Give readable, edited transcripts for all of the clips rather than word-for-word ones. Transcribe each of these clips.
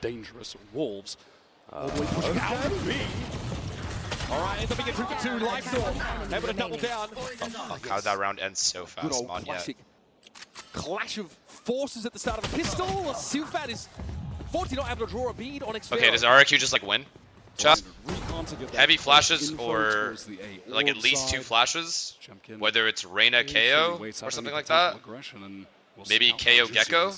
dangerous Wolves. All the way pushing out of B. All right, ends up being a 2-for-2 live door. Able to double down. How that round ends so Good fast, old Mon classic clash of forces at the start of a pistol. Silfat is fortunately not able to draw a bead on Xfero. Okay, does RRQ just like win? Just heavy flashes or like at least 2 flashes, whether it's Reyna KO or something like that, maybe KO Gecko,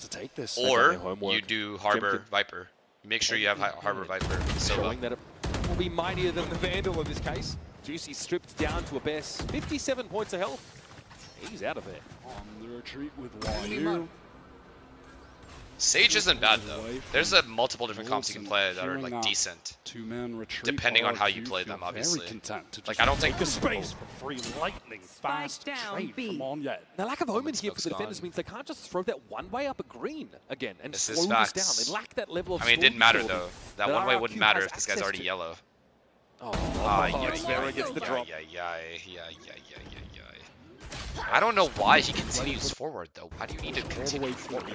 or you do Harbor Viper. Make sure you have Harbor Viper. Showing that it will be mightier than the Vandal in this case. Juicy stripped down to a best 57 points of health. He's out of there. On the retreat with YU. Sage isn't bad though. There's a multiple different comps you can play that are like decent, depending on how you play them, obviously. Like I don't think the space for free lightning fast trade from on yet. The lack of omen here for the defenders means they can't just throw that one way up a green again and This slow is this down. facts. They lack that level of. I mean, it didn't matter storm though. That that one way RRQ wouldn't matter has if this guy's access already to. yellow. Xfero gets the drop. I don't know why he continues forward though. Why do you need to continue forward?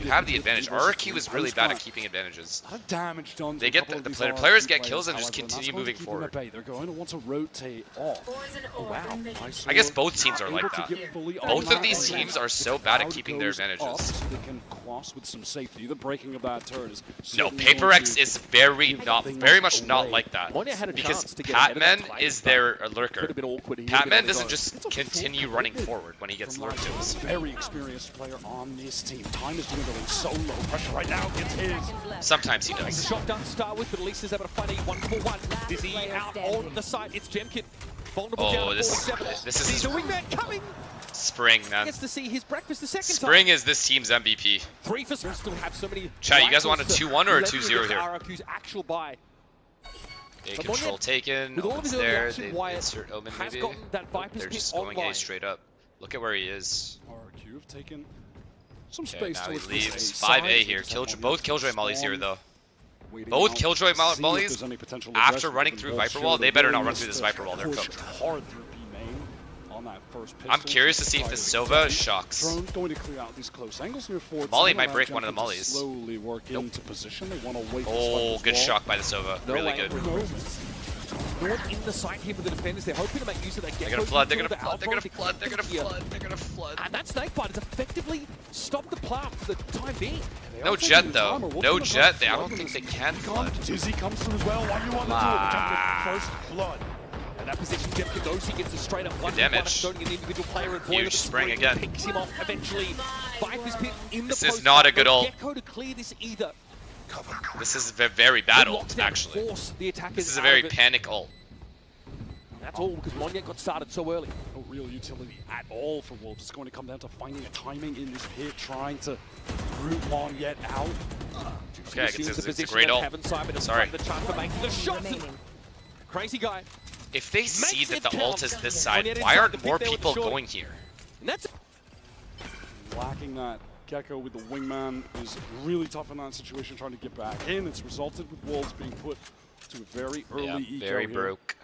You have the advantage. RRQ is really bad at keeping advantages. Damage done. They get the players get kills and just continue moving forward. They're going to want to rotate off. Oh wow! I guess both teams are like that. Both of these teams are so bad at keeping their advantages. They can cross with some safety. The breaking of that turret is No, Paper X is very much not like that. Monya had a Because chance to get ahead of that Patman fight, is but their could lurker. have been awkward. He Patman would've been doesn't on just continue running forward when he gets lurked to. Very experienced player on this team. Time is dwindling so low. Pressure right now gets his. Sometimes he It's a does. shotgun to start with, but at least is able to find a 1-for-1. Dizzy out on the side. It's Jemkin. Vulnerable down Oh, to this 47. is Sees the wingman coming. Spring, man. Gets to see his breakfast the second Spring time. is this team's MVP. 3 for still have so many. Chat, you guys want a rifles to 2-1 or a level 2-0 against here? RRQ's actual buy. A But control Monya, taken. with all of his Omen's early there. action, They Wyatt insert Omen has maybe. gotten that Viper's They're pit just going online. A straight up. Look at where he is. RRQ have taken some Okay, space now to he its leaves. side. 5A here. Both Killjoy mollies here though. Waiting Both out Killjoy to see if mollies, there's any potential after aggression running from through both Viper show Wall, their they better not run willingness through this to Viper Wall. They're push cooked. hard through B main on that first pistol. I'm curious to see if the Sova shocks. Drone's going to clear out these close angles near forward. Molly Some might allow break one of the Jenkins to mollies. Slowly work Nope. into position. They want to wait. Oh, for good Swiper's shock by the Sova. No Really way. good. wall. No one in the site here for the defenders. They're hoping to make use of that. They're gonna flood. They're gonna flood. They're gonna flood. They're gonna flood. They're gonna flood. And that snakebite has effectively stopped the plant for the time being. No jet though. No jet. I don't think they can flood. Dizzy comes through as well. Why you want to do it? Attempt first blood. And that position, Jeff Kadosi gets a straight up one damage. showing an individual player and Huge spring again. Picks him off eventually. Viper's pit in This the is post. not a good ult. Gecko to clear this either. This is a very bad The ult, lockdown actually. force the attackers This is a out very of it. panic ult. That's all because Monya got started so early. No real utility at all for Wolves. It's going to come down to finding a timing in this pit, trying to root Mon yet out. Okay, it's a great ult. Sorry. The chance for making the shot. Crazy guy. If they see Makes that it the count. ult is this side, Monya why inside aren't the more pit there with the people shorty. going here? And that's Lacking that Gecko with the wingman is really tough in that situation, trying to get back in. It's resulted with Wolves being put to a very early Yeah, eco very here. broke.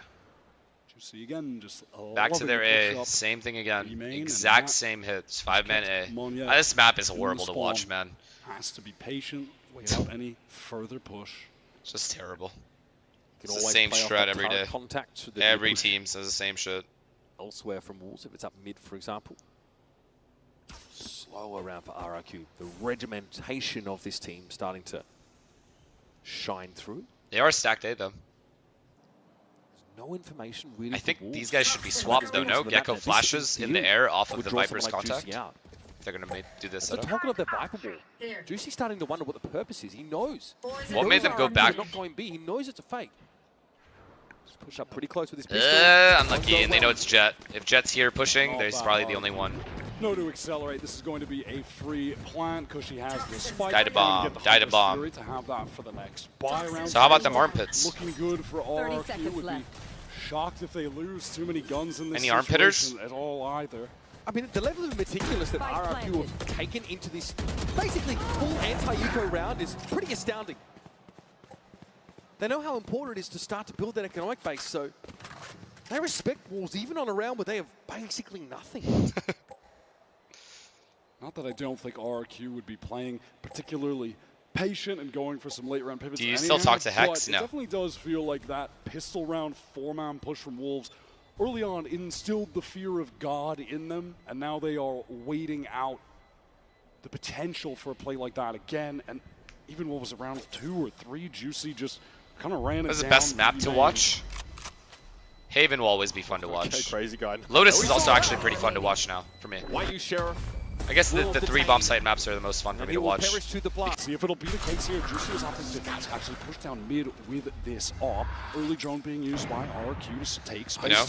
See again, just Back to loving their the A, push up. same thing again. B-main, and Exact that same hits, 5-man A. Monya This map is in horrible to the watch, spawn. man. Has to be patient without any further push. It's just terrible. can It's the always same play off strat that every turret day. contact should there be a Every push team says the same shit. elsewhere from Wolves, if it's up mid, for example. Slow around for RRQ. The regimentation of this team starting to shine through. They are stacked A though. No information really. I for think Wolves. these guys should be swapped though, no? Gecko flashes in the air off of Would the draw Viper's someone like contact. Juicy out. If they're gonna do this The setup. toggle of their Viper ball. Juicy's starting to wonder what the purpose is. He knows. What made them go RRQ back? are not going B. He knows it's a fake. Just push up pretty close with his pistol. Unlucky, and they know it's Jet. If Jet's here pushing, there's probably the only one. No to accelerate. This is going to be a free plant. Cushy has the spike. Die to bomb, Going get the die to Harvest bomb. Fury to have that for the next buy round. So how about them armpits? Looking good for 30 RRQ. seconds Would be left. shocked if they lose too many guns in this Any arm hitters? situation at all either. I mean, the level of meticulous that Spike RRQ have taken into this basically full anti-eco round is pretty astounding. They know how important it is to start to build that economic base, so they respect Wolves even on a round where they have basically nothing. Not that I don't think RRQ would be playing particularly patient and going for some late round pivots. Do you anyhow, still talk to Hex? but No. It definitely does feel like that pistol round 4-man push from Wolves early on instilled the fear of God in them, and now they are waiting out the potential for a play like that again. And even what was it, round 2 or 3, Juicy just kind of ran it down. This is the best map to watch. Haven will always be fun to watch. Okay, crazy guy. Lotus is also actually pretty fun to watch now for me. Why you, Sheriff? I guess the 3 bomb site maps are the most fun for me to watch. To the block. See if it'll be the case here. Juicy is opting to actually push down mid with this op. Early drone being used by RRQ to take space.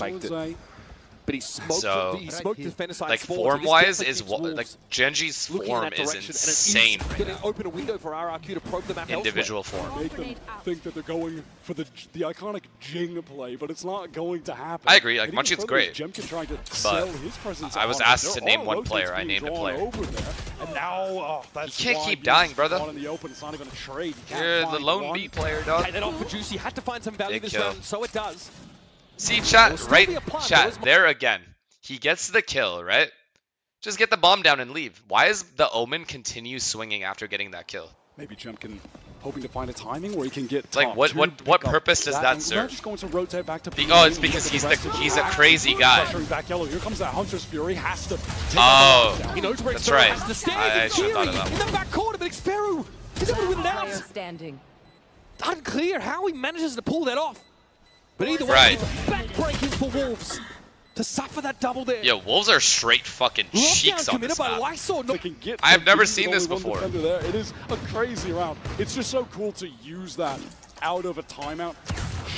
But he smoked, So, he smoked the Fenner side like sports, form-wise, and this is definitely like keeps Genji's Wolves looking in form that is direction, insane and it is right going now. to open a window for RRQ to probe the map Individual form. Make them think that they're going for the iconic Jing play, but it's not going to happen. I agree, like, And even Munchkin's further, great, Jemkin trying to sell his presence I was on it. asked There to name are one rotates player, I being named a drawn player. over there, and now, that's You can't why keep he's dying, brother. gone in the open. It's not even a trade. You can't You're the find lone one. B player, dog. Pay that off for Juicy. Had to find some value Big this kill. round, and so it does. See, chat, still right? be a plus, Chat, there is there again. He gets the kill, right? Just get the bomb down and leave. Why is the Omen continue swinging after getting that kill? Maybe Jemkin hoping to find a timing where he can get Like, top what- two, what pick up purpose does that angle. serve? They're just going to rotate back to Oh, it's because he's a crazy guy. Pressuring back yellow. Here comes that Hunter's Fury. Has to take Oh, that down. He knows where that's Xfero right. has to stand. I It's should have thought Fury of that in the back corner, but Xfero is able to win it out. Player standing. Unclear how he manages to pull that off. But either way, Right. backbreaking for Wolves to suffer that double there. Yo, Wolves are straight fucking cheeks Lockdown on committed this by map. Lysol. They can get I have never with seen only this one before. defender there. It is a crazy round. It's just so cool to use that out of a timeout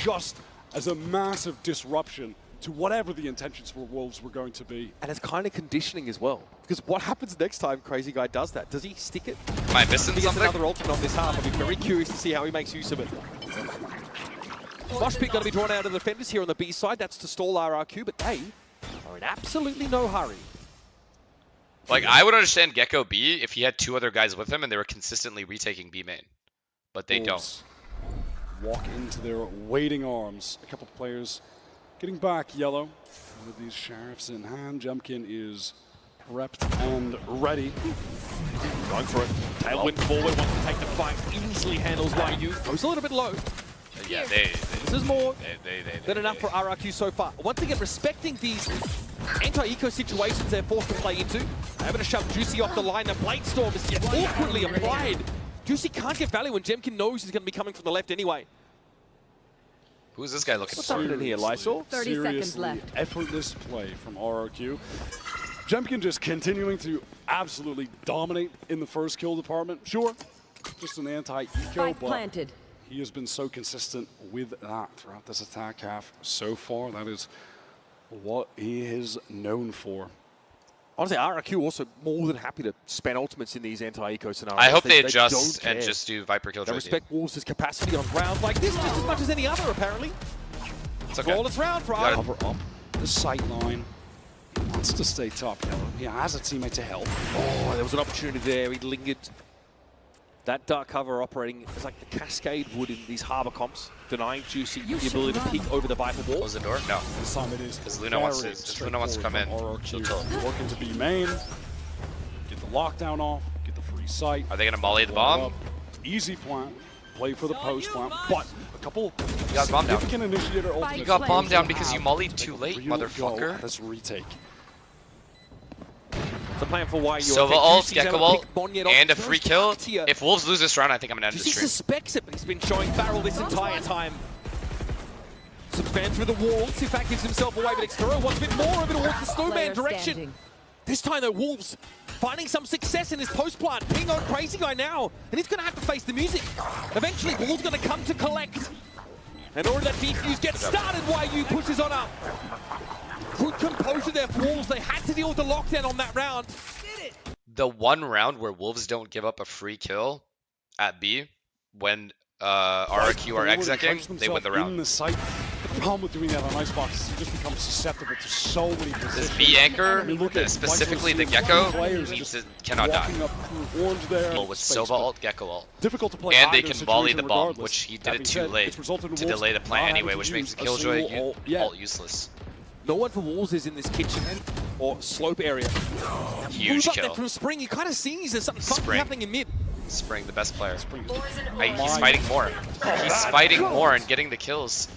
just as a massive disruption to whatever the intentions for Wolves were going to be. And it's kind of conditioning as well. Because what happens next time Crazy Guy does that? Does he stick it? Am I missing He gets something? another ultimate on this half. I'll be very curious to see how he makes use of it. Mosh pit going to be drawn out of the defenders here on the B side. That's to stall RRQ, but they are in absolutely no hurry. Like, I would understand Gecko B if he had 2 other guys with him and they were consistently retaking B main. But they don't. Wolves walk into their waiting arms. A couple of players getting back yellow. With these sheriffs in hand, Jemkin is prepped and ready. Going for it. Tailwind forward, wants to take the fight. Easily handles YU. Goes a little bit low. Yeah, This is more they than enough for RRQ so far. Once again, respecting these anti-eco situations they're forced to play into. Able to shove Juicy off the line. The Blade Storm is yet awkwardly applied. Juicy can't get value when Jemkin knows he's going to be coming from the left anyway. Who's this guy looking What's for? happening here, Lysol? 30 seconds Seriously left. effortless play from RRQ. Jemkin just continuing to absolutely dominate in the first kill department. Sure, just an anti-eco, Spike but planted. he has been so consistent with that throughout this attack half so far. That is what he is known for. Honestly, RRQ also more than happy to spend ultimates in these anti-eco scenarios. I hope they don't adjust and care. just do Viper Kill They Trade. respect Wolves' capacity on rounds like this just as much as any other, apparently. It's okay. Flawless round for Got it. RRQ. Cover up the sight line. He wants to stay top yellow. He has a teammate to help. Oh, there was an opportunity there. He lingered. That dark cover operating is like the cascade would in these harbor comps, denying Juicy the ability to peek over the Viper wall. Close the door? No. This time it is Because Luna wants very to come in. straightforward She'll from chill. RRQ. Working to be main, get the lockdown off, get the free sight. Are they going to molly the blow bomb? up. Easy plant, play for the post plant, but a couple You got bomb down. significant initiator ultimates. You got Players bomb down will because you have mollied too late, Real go motherfucker. at this retake. The plan for YU. Sova I think ult, Juicy's able Gecko to ult, pick Monyet off and a the free first kill. target here. If Wolves lose this round, I think I'm going to end the Juicy stream. suspects it, but he's been showing barrel this entire time. Some span through the walls. In fact, gives himself away, but Xfero wants a bit more over towards the snowman Player direction. standing. This time, though, Wolves finding some success in his post plant. Ping on Crazy Guy now, and he's going to have to face the music. Eventually, Wolves going to come to collect. In order that defuse gets started, YU pushes on up. Good composure there for Wolves. They had to deal with the lockdown on that round. The one round where Wolves don't give up a free kill at B, when RRQ are execing, they win the In round. the site. The problem with doing that on Icebox is you just become susceptible to so many positions. This B anchor, I mean, look at specifically the Vital's Gecko, players needs just to, cannot die. walking up through orange there. Well, with space, Sova but ult, Gecko ult. difficult to play And they either can volley situation the bomb, regardless. which he That did being it said, too late it's resulted in to Wolves delay the plant not anyway, having which to makes use the a Killjoy single ult yet. ult useless. No one for Wolves is in this kitchen or slope area. Huge Move up there kill. from Spring. You kind of see there's something funky Spring. happening in mid. Spring, the best player. Spring He's fighting more. He's fighting more and getting the kills.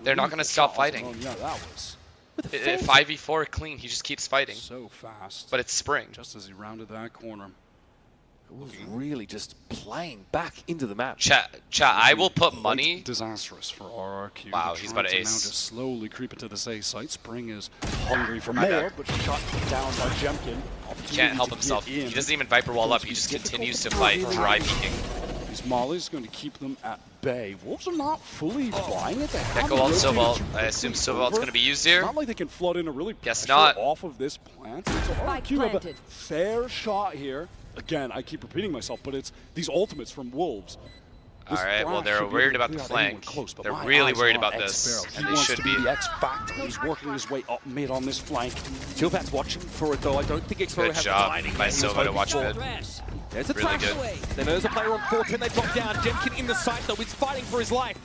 They're not going to stop fighting. Yeah, that was 5v4 clean, he just keeps fighting. so fast. But it's Spring. Just as he rounded that corner. Was really just playing back into the map. Chat, I will put money. Disastrous for RRQ. Wow, he's about to Now ace. just slowly creep into this A site. Spring is hungry for more, but shot down by Jemkin. He can't help himself. He doesn't even Viper wall up. He just continues to fight, dry peeking. These mollies going to keep them at bay. Wolves are not fully flying it. Gecko ult, Sobalt. I assume Sobalt's going to be used here. Not like they can flood in a really Guess pressure not. off of this plant. So RRQ have a fair shot here. Again, I keep repeating myself, but it's these ultimates from Wolves. Alright, well, they're worried about the flank. They're really worried about this, and they should be. The X Factor. He's working his way up mid on this flank. Chillfat's watching for it though. I don't think Expo Good has job the timing by that he was Sova to hoping watch for. mid. There's a Really trash. good. Then there's a player on 4-10. They drop down. Jemkin in the site though. He's fighting for his life.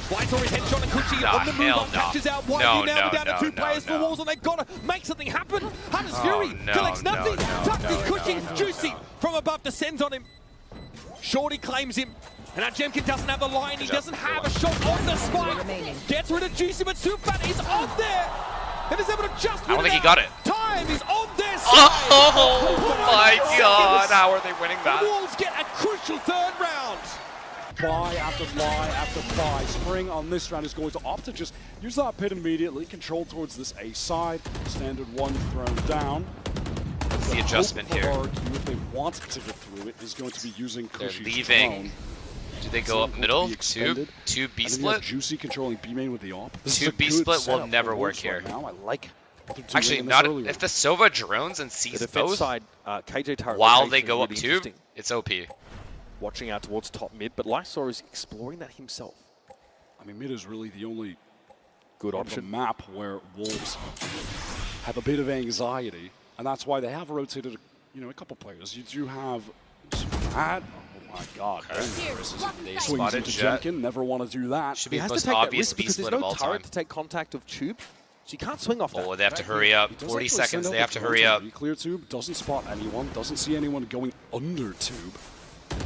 White's already headshot and Kuchi on the move. Catches out White. No, now no, down to no, two players for no. Wolves, and they've got to make something happen. Hunter's Oh, Fury no, collects no, nothing. no, Tucked in no, Kuchi. Juicy from above descends on him. Shorty claims him. And now Jemkin doesn't have the line. He doesn't have a shot on the spike. Gets rid of Juicy, but Superfat is on there. And is able to just I don't think he got it. Time is on their side. Oh my god, how are they winning The that? Wolves get a crucial third round. Buy after buy after buy. Spring on this round is going to opt to just use that pit immediately. Control towards this A side. Standard one thrown down. What's the adjustment here? RRQ, if they want to get through it, is going to be using They're Kushi's leaving. drone. Do they go up middle? Two B And then you have split? Juicy controlling B main with the op. This is Two a B good split will setup never for work Wolves here. right now. I like what they're doing Actually, in this not early if round. the Sova drones and sees The defense both side, KJ turret while rotation they is go up really tube, interesting. it's OP. Watching out towards top mid, but Lysor is exploring that himself. I mean, mid is really the only Good part of the option. map where Wolves have a bit of anxiety, and that's why they have rotated, a couple players. You do have Matt. Oh my God! They Swings spotted into Jet. Jemkin. Never want to do that. Should He be the has to most take that obvious risk B because split there's of no all turret time. to take contact of tube, so you can't swing off that. Oh, they have to hurry up. He does 40 actually seconds, send they out have to the hurry drone up. to clear tube. Doesn't spot anyone. Doesn't see anyone going under tube.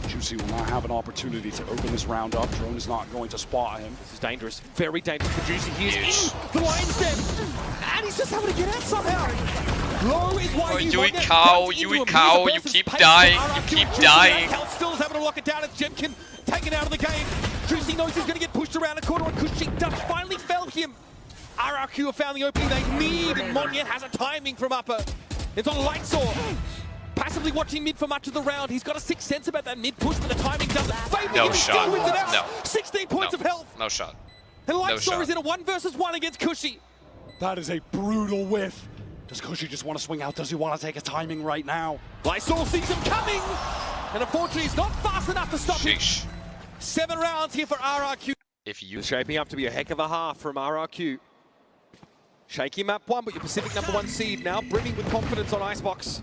Juicy will now have an opportunity to open this round up. Drone is not going to spot him. This is dangerous. Very dangerous for Juicy. He is Huge. in the line step. And he's just able to get out somehow. Low is why Oh, you Yui Cow, you keep dying, you keep dying. Cal still is able to lock it down as Jemkin taken out of the game. Juicy knows he's going to get pushed around a corner, and Kushik does finally fell him. RRQ have found the opening they need, and Monyet has a timing from upper. It's on Lightsaw. Passively watching mid for much of the round. He's got a sixth sense about that mid push, but the timing doesn't favor No him. He shot. still wins it out. No. 16 points of health. No shot. And No Lightsaw shot. is in a 1 versus 1 against Kushi. That is a brutal whiff. Does Kushi just want to swing out? Does he want to take a timing right now? Lysol sees him coming, and unfortunately he's not fast enough to stop him. Sheesh. 7 rounds here for RRQ. If you It's shaping up to be a heck of a half from RRQ. Shaky map 1, but your Pacific #1 seed now brimming with confidence on Icebox.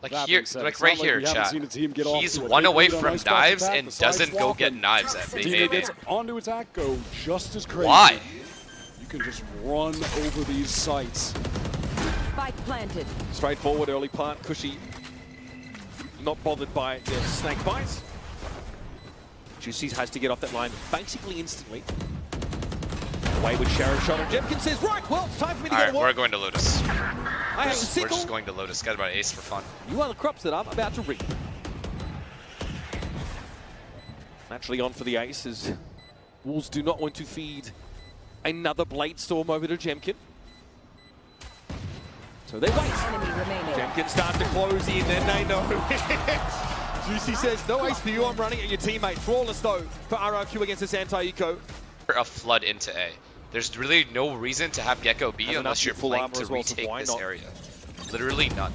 like That here, being said, like it's right not like here, we haven't chat. seen a team get off He's to a one big away lead on from Icebox dives attack, and the doesn't go sidewalk, get and knives at the team that gets onto attack go just as crazy. Why? You can just run over these sites. Spike planted. Straightforward early plant. Kushi not bothered by the snake bites. Juicy has to get off that line basically instantly. Away with Sharon shot, and Jemkin says, right, well, it's time for me to All go right, to we're work. going to Lotus. I have the We're sickle. just going to Lotus. Guys, about ace for fun. You are the crops that I'm about to reap. Naturally on for the ace as Wolves do not want to feed another Blade Storm over to Jemkin. So they wait. Enemy remaining. Jemkin starts to close in, and they know it. Juicy says, no ace for you, I'm running at your teammate. Flawless though for RRQ against this anti-eco. A flood into A. There's really no reason to have Gecko B Has unless enough you're full playing armor to as well, so retake why this not? area. Literally none.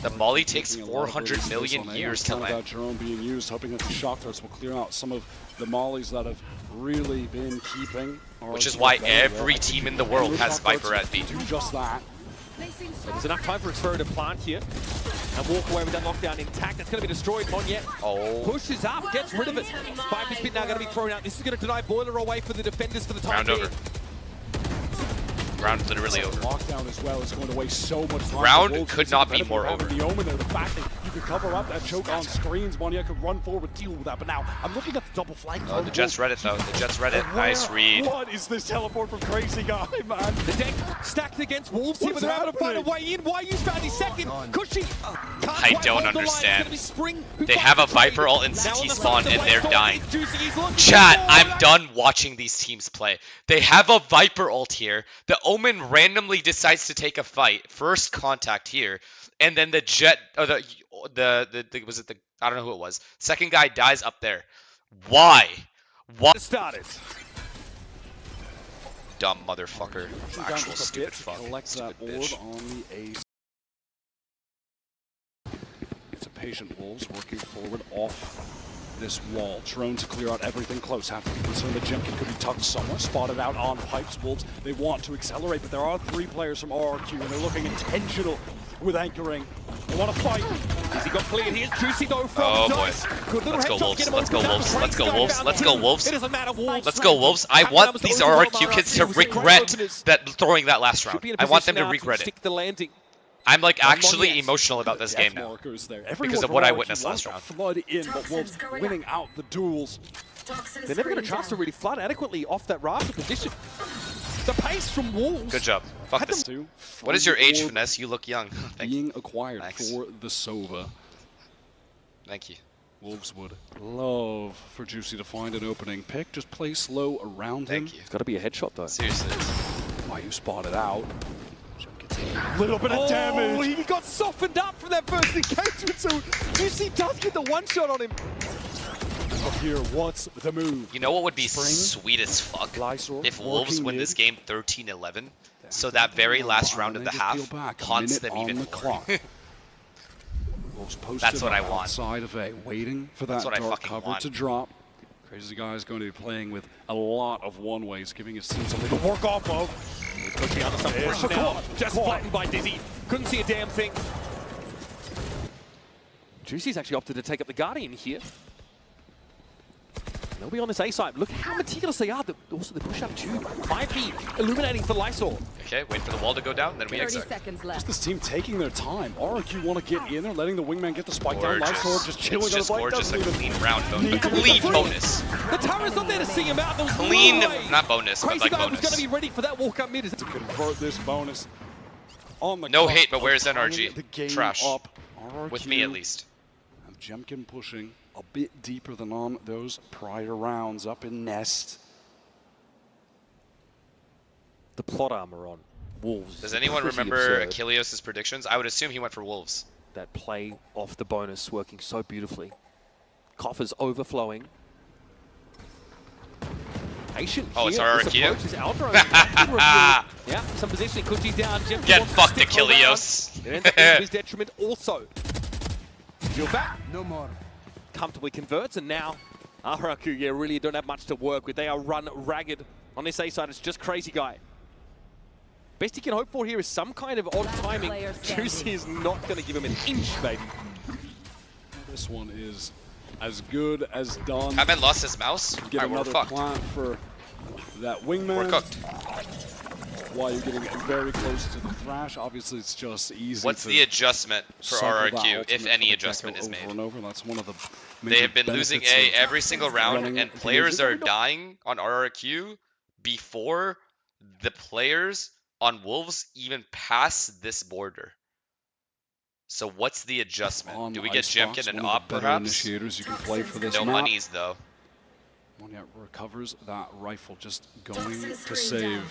The Molly takes Taking a lot of 400 releases million on A. years to Kind of land. that drone being used, hoping that the shock threats will clear out some of the mollies that have really been keeping. Which is why every team in the world has Viper at B. Do just that. There's enough time for Expo to plant here and walk away with that lockdown intact. That's going to be destroyed. Monyet pushes up, gets rid of it. Viper Spit now going to be thrown out. This is going to deny Boiler away for the defenders for the time Round being. over. Round literally over. Lockdown as well is going to waste so much time. Round The Wolves could using not the be benefit more of having over. The Omen there, the fact that you could cover up that choke on screens. Monia could run forward, deal with that. But now, I'm looking at the double flank. Oh, the Jets read it, though. The Jets read it. Nice read. What is this teleport from Crazy Guy, man? The deck stacked against Wolves here, but they're able to find a way in. Why use found his second? Cushy. I don't understand. They have a Viper ult in CT spawn, and they're dying. Chat, I'm done watching these teams play. They have a Viper ult here. The Omen randomly decides to take a fight. First contact here. And then the Jet, or was it the, I don't know who it was. Second guy dies up there. Why? What started? Dumb motherfucker. Actual stupid fuck. Collect that Stupid orb bitch. on the ace. It's a patient Wolves working forward off this wall. Drone to clear out everything close. Have to be concerned that Jemkin could be tucked somewhere. Spotted out on pipes. Wolves, they want to accelerate, but there are 3 players from RRQ, and they're looking intentional with anchoring. They want to fight. He got cleared here. Juicy though from Oh boy. Dice. Let's go Wolves. Let's go Wolves. Let's go Wolves. Let's go Wolves. It doesn't matter, Wolves. Let's go Wolves. I want these RRQ kids to regret that throwing that last round. I want them to regret it. The landing. I'm like actually emotional about this game now because of what I witnessed last round. Flood in, but Wolves winning out the duels. They're never going to chance to really flood adequately off that rafter position. The pace from Wolves. Good job. Fuck this. What is your age, FNS? You look young. Being acquired for the Sova. Thank you. Wolves would love for Juicy to find an opening pick. Just play slow around him. Thank you. It's got to be a headshot though. Seriously. Why you spotted out. Gets a little bit of damage. He got softened up from that first engagement, so Juicy does get the one shot on him. Up here, what's the move? You know what would be sweet as fuck? If Wolves win this game 13-11, so that very last round of the half haunts them even more. That's what I want. Side of A, waiting for that dark cover to drop. Crazy Guy is going to be playing with a lot of one-ways, giving his team something to work off of. Pushing out some pressure now. Just flattened by Dizzy. Couldn't see a damn thing. Juicy's actually opted to take up the Guardian here. They'll be on this A side. Look how meticulous they are. Also, the push-up tube might be illuminating for Lysol. Okay, wait for the wall to go down, then we 30 exit. seconds left. Just this team taking their time. RRQ want to get in there, letting the wingman get the spike down. Lysol just chilling on the bike. Gorgeous, a clean round bonus. Clean bonus. The turret's not there to see him out. There was Clean, no way. not bonus, but Crazy like Guy bonus. was going to be ready for that walk up mid. To convert this bonus on the No hate, but where's NRG? the game Trash. up. RRQ With me at least. have Jemkin pushing a bit deeper than on those prior rounds up in Nest. The plot armor on Wolves. Does anyone Pretty remember absurd. Achilleos' predictions? I would assume he went for Wolves. That play off the bonus working so beautifully. Coffers overflowing. Patient Oh, it's here. RRQ? This approach is Aldro. Yeah, some positioning. Kuchi's down. Jemkin Get wants to fucked, stick Achilleos. around. It ends up being to his detriment also. You're back. No more. Comfortably converts, and now RRQ, yeah, really don't have much to work with. They are run ragged on this A side. It's just Crazy Guy. Best he can hope for here is some kind of odd timing. Juicy is not going to give him an inch, baby. This one is as good as done. Haven't lost his mouse? Get Alright, we're another fucked. plant for that wingman. We're cooked. While you're getting very close to the thrash, obviously it's just easy. What's the adjustment for RRQ, if any adjustment is over made? and over. That's one of the They have been losing A benefits of every single round, running and the players engine. are dying on RRQ before the players on Wolves even pass this border. So what's the adjustment? On Do we get Icebox, Jemkin and one of Op the better perhaps? initiators you can play for this No map. monies though. Monia recovers that rifle, just going to save.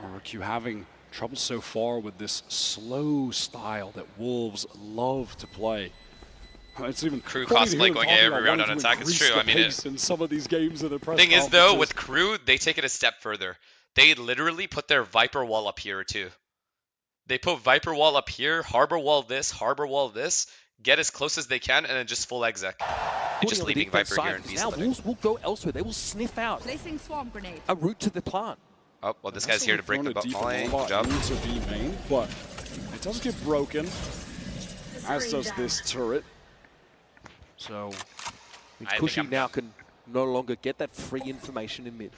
RRQ having trouble so far with this slow style that Wolves love to play. It's even Crew funny to hear cosplay them going talking every about round wanting on to attack. It's increase true. the I mean, pace in some of these games in the press Thing is though, conferences. with Crew, they take it a step further. They literally put their Viper wall up here too. They put Viper wall up here, Harbor wall this, get as close as they can, and then just full exec. And just leaving Viper here and beast now litter. Wolves will go elsewhere. They will sniff out Placing swarm grenade. a route to the plant. Oh, well, this guy's here to break the Throwing a deep volley. Good robot job. into B main, but it does get broken, as does this turret. So I think Cushy I'm now done. can no longer get that free information in mid.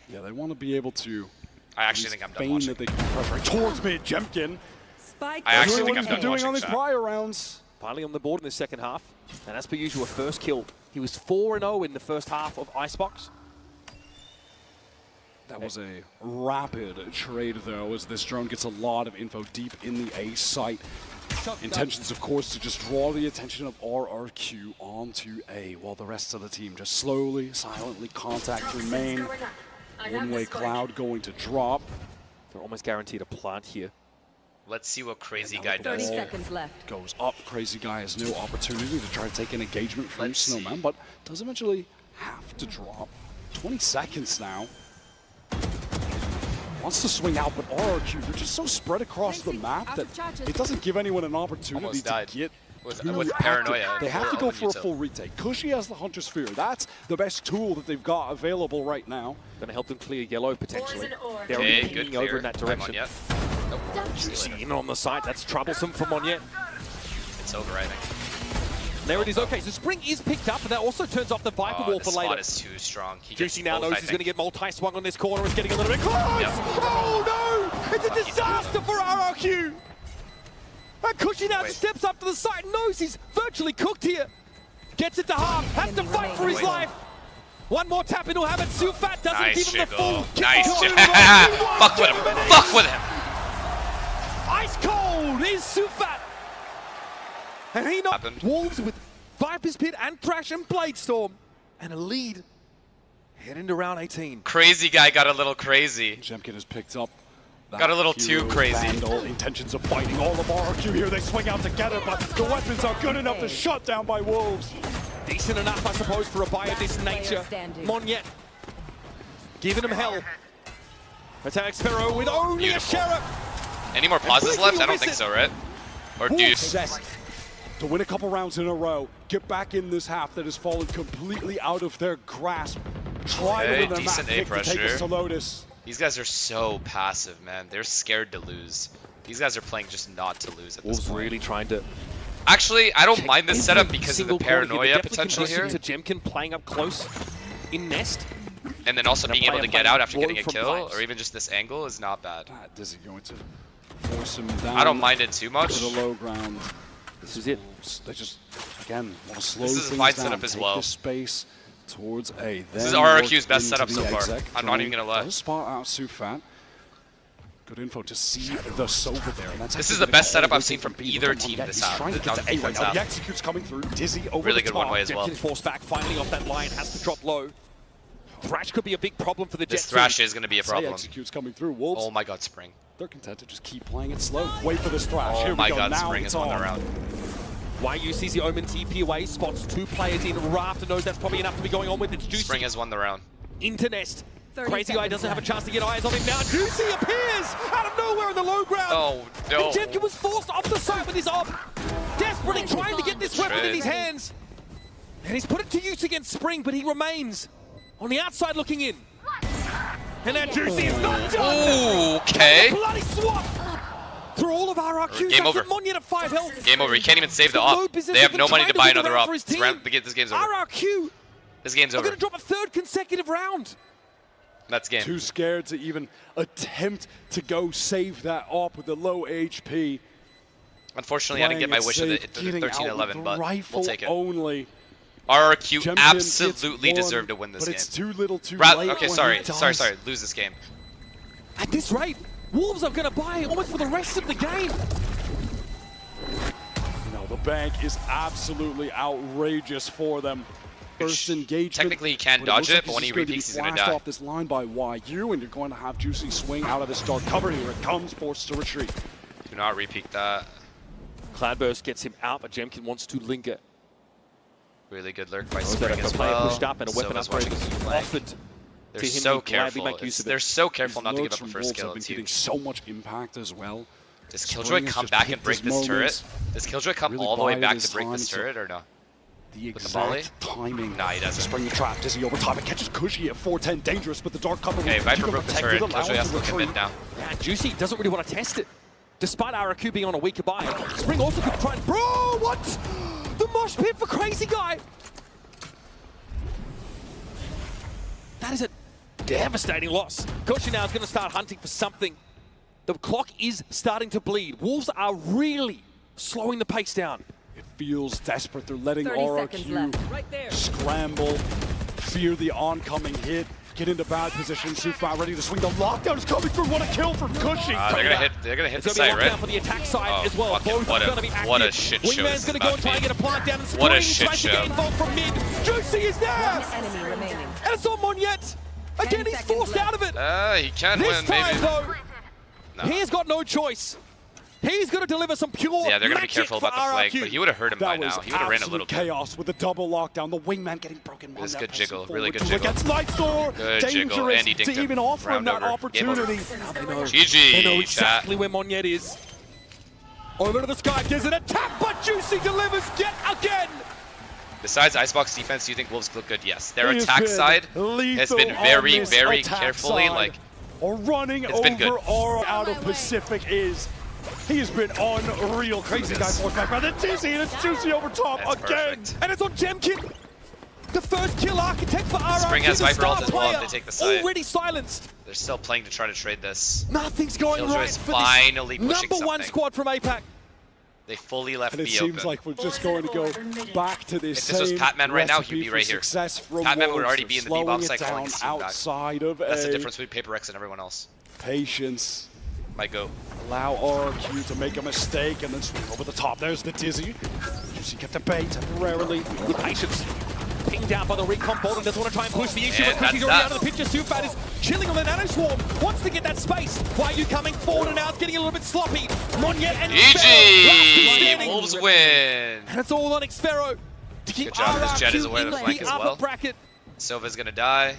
yeah, they want to be able to I actually think I'm done feign watching. that they can pressure towards mid. Jemkin Spike. I actually doing think what I'm he's done been doing watching on these chat. prior rounds. finally on the board in the second half. And as per usual, first kill. He was 4-0 in the first half of Icebox. That was a rapid trade, though, as this drone gets a lot of info deep in the A site. Intentions, of course, to just draw the attention of RRQ onto A, while the rest of the team just slowly, silently contact through main. One-way cloud going to drop. They're almost guaranteed a plant here. Let's see what Crazy Guy 30 does. seconds left. Goes up. Crazy Guy has no opportunity to try to take an engagement from Snowman, but does eventually have to drop. 20 seconds now. Wants to swing out, but RRQ, they're just so spread across the map that it doesn't give anyone an opportunity to get with paranoia. They have to go for a full retake. Cushy has the Hunter Sphere. That's the best tool that they've got available right now. Going to help them clear yellow, potentially. They're Okay, already good pinging over clear. in that direction. Nope. Juicy in on the side. That's troublesome for Monette. It's over, I think. There it is. Okay, so Spring is picked up, and that also turns off the Viper Wall The for later. spot is too strong. He Juicy gets now both, knows I he's going to think. get multi-swung on this corner. It's getting a little bit close! Yep. Oh no! It's a disaster for RRQ! And Cushy now Wait. steps up to the side, knows he's virtually cooked here. Gets it to half, has to fight for his Wait. life. One more tap and he'll have it. Sufat doesn't Nice give him the jiggle. full. Nice kick. jiggle. Fuck with him. Fuck with him. Ice cold is Sufat. And he knocked Happened. Wolves with Viper's Pit and Thrash and Bladestorm. And a lead heading to round 18. Crazy Guy got a little crazy. Jemkin has picked up. Got a little too crazy. Vandal. Intentions of fighting all of RRQ here. They swing out together, but the weapons are good enough to shut down by Wolves. Decent enough, I suppose, for a buy of this nature. Monette giving him hell. Attack Sparrow with only Beautiful. a Sheriff. Any more pauses left? I don't think so, right? Or Deuce. To win a couple rounds in a row, get back in this half that has fallen completely out of their grasp. Try Okay, to win the decent map A pick to take us pressure. to Lotus. These guys are so passive, man. They're scared to lose. These guys are playing just not to lose at this Wolves point. really trying to. Actually, I don't mind this setup because of the Single corner. paranoia They're definitely potential here. conducive to Jemkin playing up close in Nest. And then also Gonna being able play to a get play out after blow getting a from kill, Vibes. or even just this angle is not bad. Is he going to force him down? I don't mind it too much. To the low ground. This is it. They just, again, want to slow This is a things fight down, setup as take well. this space towards A. This is then RRQ's work best into setup the so far. exec. I'm not even gonna lie. Does spot out Sufat. Good info to see the Sova there. And that's This actually is the gonna best be setup all I've seen from B. either Look at team Monette. this He's half. trying to Down get the to A right defense now. half. The execute's coming through. Dizzy over Really the good top. one-way as well. Jemkin's forced back, finally off that line, has to drop low. Thrash could be a big problem for the This Jets. Thrash is going to be a Say problem. execute's coming through. Wolves, Oh my god, Spring. they're content to just keep playing it slow. Wait for this Thrash. Oh Here my we go. god, Now Spring it's has won the on. round. YU sees the Omen TP away, spots two players in Raft and knows that's probably enough to be going on with. It's Juicy Spring has won the round. into Nest. 30 Crazy Guy seconds doesn't have a left. chance to get eyes on him now. Juicy appears out of nowhere in the low ground. Oh no. And Jemkin was forced off the site with his op. Desperately trying to get this weapon in his hands. And he's put it to use against Spring, but he remains on the outside looking in. And now Juicy is not done. Ooh, okay. Bloody swap through all of RRQ. Game over. Monette at 5 health. Game over. You can't even save the No op. business They have even no money trying to to buy win the another round op. for his This game's over. RRQ This game's are over. going to drop a third consecutive round. That's game. Too scared to even attempt to go save that op with the low HP. Unfortunately, I didn't get my Playing it wish of the safe, getting out 13-11, with but rifle we'll take it. Only. RRQ Jemkin absolutely gets one, deserved to win this but game. it's too little too late. Okay, when sorry. he does. Sorry. Lose this game. At this rate, Wolves are going to buy almost for the rest of the game. No, the bank is absolutely outrageous for them. First engagement. Technically, he can but dodge looks it, but like when he just going repeats, to he's be gonna flashed die. off this line by YU, and you're going to have Juicy swing out of this dark cover. Here it comes, forced to retreat. Do not repeat that. Cloudburst gets him out, but Jemkin wants to linger. Really good lurk by That Spring a as player well. pushed up and a weapon Sova's upgrade watching was him play. offered They're to him. so He'd gladly careful. make use of it. They're so careful These not to give lurks up a from first Wolves kill. have been It's getting huge. so much impact as well. Does Spring Killjoy has come just back and picked break his this turret? moments. Does Killjoy come Really all the way bided back his to break this time to- turret or no? The With the volley? exact timing. Nah, he doesn't. Spring the trap. Dizzy over time. It catches Cushy at 410. Dangerous, but the dark cover. Okay, will Viper keep him broke the protected, turret. allow Killjoy him has to to look at retreat. mid now. Yeah, Juicy doesn't really want to test it, despite RRQ being on a weaker buy. Spring also could try and... Bro, what? The mosh pit for Crazy Guy. That is a devastating loss. Koshi now is going to start hunting for something. The clock is starting to bleed. Wolves are really slowing the pace down. It feels desperate. They're letting 30 seconds RRQ left. Right there. scramble, fear the oncoming hit, get into bad position. Sufat ready to swing. The lockdown is coming through. What a kill from Cushing. They're gonna hit. They're gonna hit It's the going to be site, lockdown right? for the attack side Oh, as well. fuck it. Both What are a- going to be active. what a shit show Wingman's this going to is go and try and get a plant down. And What a Spring shit tries to get show. involved from mid. Juicy is there. One enemy remaining. And it's on Monyet. Again, he's seconds forced left. out of it. He can This win, time, maybe. though, No. he's got no choice. He's going to deliver some pure Yeah, they're gonna be magic careful for about the flank, RRQ. but he would have hurt him by That now. was He would have ran a absolute little bit. chaos with the double lockdown. The wingman getting broken. was Monyet good pressing jiggle, forward really good to jiggle. Against Lightsor. Good jiggle, Dangerous and he dinked to him. even offer him Round that over. Game over. opportunity. They know GG, exactly chat. where Monyet is. Over to the sky, there's an attack, but Juicy delivers yet again. Besides Icebox defense, do you think Wolves look good? Yes. Their He has attack been side has lethal been on very, this very attack carefully, side. like, Or running it's been over good. or out of Pacific is. He has been unreal. Crazy guy forced back by the Dizzy, and it's Juicy over top That's again. perfect. And it's on Jemkin. The first kill architect for RRQ. Spring has the Viper ult star as well if player, they take the site. already silenced. They're still playing to try to trade this. Nothing's going Killjoy's right for finally this pushing number one something. squad from APAC. They fully left And it B seems open. like we're just going to go back to this If this was same Patman right now, recipe he'd be for right here. success from Patman would Wolves. already be in the Slowing B-bomb it site calling down his team back. outside of That's the A. difference between Paper X and everyone else. Patience. Might go. Allow RRQ to make a mistake and then swing over the top. There's the Dizzy. Juicy kept at bay temporarily. Good patience. Pinged down by the recon bot and doesn't want to try and push the issue, And but Cushy's that's already that. out of the picture. Sufat is chilling on the nano swarm. Wants to get that space. Why are you coming forward and now it's getting a little bit sloppy. Monyet and Xfero, last two GG! standing. Wolves win! And it's all on Xfero to keep Good job. This Jet is RRQ aware of in the flank as upper well. bracket. Silva's gonna die.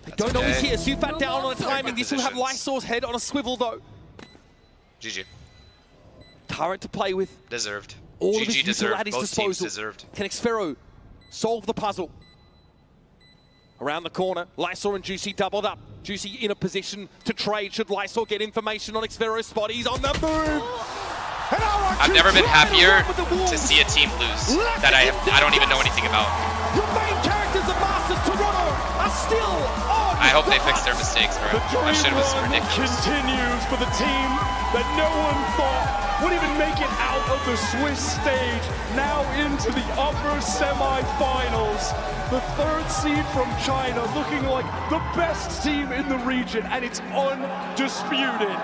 That's Don't know who's okay. here. Sufat down on a timing. This will have Positions. Lysor's head on a swivel though. GG. Turret to play with. Deserved. All of his GG util deserved. at his Both teams disposal. deserved. Can Xfero solve the puzzle? Around the corner, Lysor and Juicy doubled up. Juicy in a position to trade should Lysor get information on Xfero's spot. He's on the move! And RRQ I've never been trying happier run with the Wolves. to see a team lose that I don't even know anything about. Your main characters of Masters Toronto are still on I hope the they fix their hunt. mistakes, bro. The That shit was dream run ridiculous. continues for the team that no one thought would even make it out of the Swiss stage. Now into the upper semi-finals. The third seed from China looking like the best team in the region, and it's undisputed.